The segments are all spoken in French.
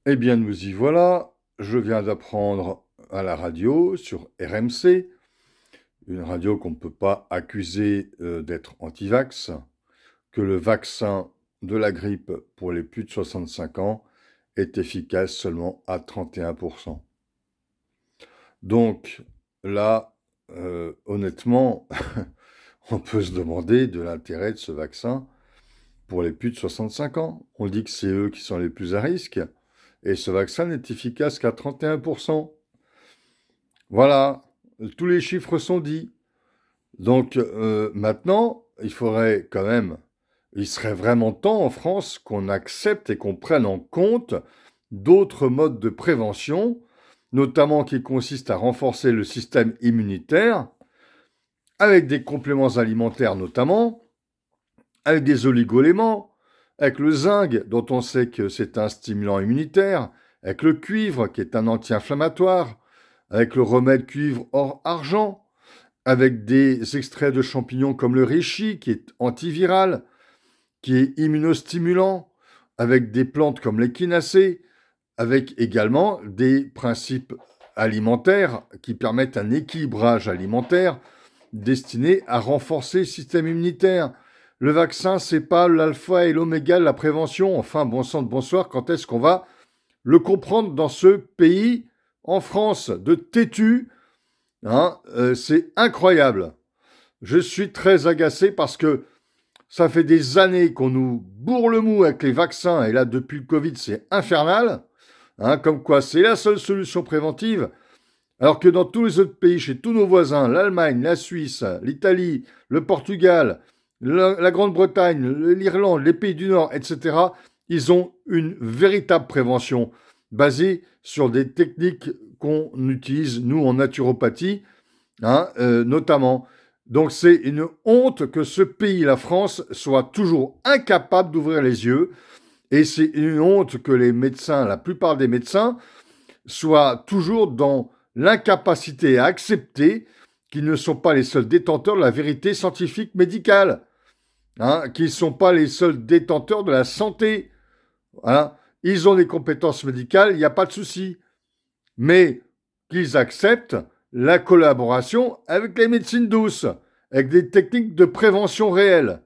Eh bien, nous y voilà. Je viens d'apprendre à la radio, sur RMC, une radio qu'on ne peut pas accuser d'être anti-vax, que le vaccin de la grippe pour les plus de 65 ans est efficace seulement à 31%. Donc là, honnêtement, on peut se demander de l'intérêt de ce vaccin pour les plus de 65 ans. On dit que c'est eux qui sont les plus à risque. Et ce vaccin n'est efficace qu'à 31%. Voilà, tous les chiffres sont dits. Donc maintenant, il serait vraiment temps en France qu'on accepte et qu'on prenne en compte d'autres modes de prévention, notamment qui consistent à renforcer le système immunitaire, avec des compléments alimentaires notamment, avec des oligoéléments, avec le zinc, dont on sait que c'est un stimulant immunitaire, avec le cuivre, qui est un anti-inflammatoire, avec le remède cuivre hors argent, avec des extraits de champignons comme le reishi, qui est antiviral, qui est immunostimulant, avec des plantes comme l'échinacée, avec également des principes alimentaires qui permettent un équilibrage alimentaire destiné à renforcer le système immunitaire. Le vaccin, c'est pas l'alpha et l'oméga de la prévention. Enfin, bon sang de bonsoir, quand est-ce qu'on va le comprendre dans ce pays, en France, de têtu, hein, c'est incroyable. Je suis très agacé parce que ça fait des années qu'on nous bourre le mou avec les vaccins, et là, depuis le Covid, c'est infernal. Hein, comme quoi, c'est la seule solution préventive. Alors que dans tous les autres pays, chez tous nos voisins, l'Allemagne, la Suisse, l'Italie, le Portugal, la Grande-Bretagne, l'Irlande, les pays du Nord, etc., ils ont une véritable prévention basée sur des techniques qu'on utilise, nous, en naturopathie, hein, notamment. Donc c'est une honte que ce pays, la France, soit toujours incapable d'ouvrir les yeux. Et c'est une honte que les médecins, la plupart des médecins, soient toujours dans l'incapacité à accepter qu'ils ne sont pas les seuls détenteurs de la vérité scientifique médicale, hein, qu'ils ne sont pas les seuls détenteurs de la santé. Hein. Ils ont des compétences médicales, il n'y a pas de souci. Mais qu'ils acceptent la collaboration avec les médecines douces, avec des techniques de prévention réelles.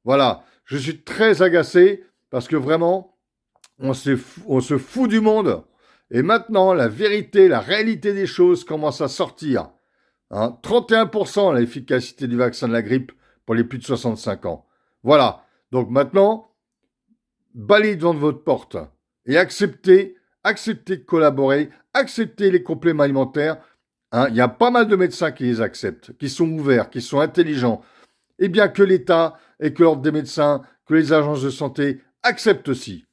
Voilà, je suis très agacé parce que vraiment, on se fout du monde. Et maintenant, la vérité, la réalité des choses commence à sortir. Hein, 31% l'efficacité du vaccin de la grippe pour les plus de 65 ans. Voilà. Donc maintenant, balayez devant votre porte et acceptez de collaborer, acceptez les compléments alimentaires. Hein, il y a pas mal de médecins qui les acceptent, qui sont ouverts, qui sont intelligents. Et bien que l'État et que l'ordre des médecins, que les agences de santé acceptent aussi.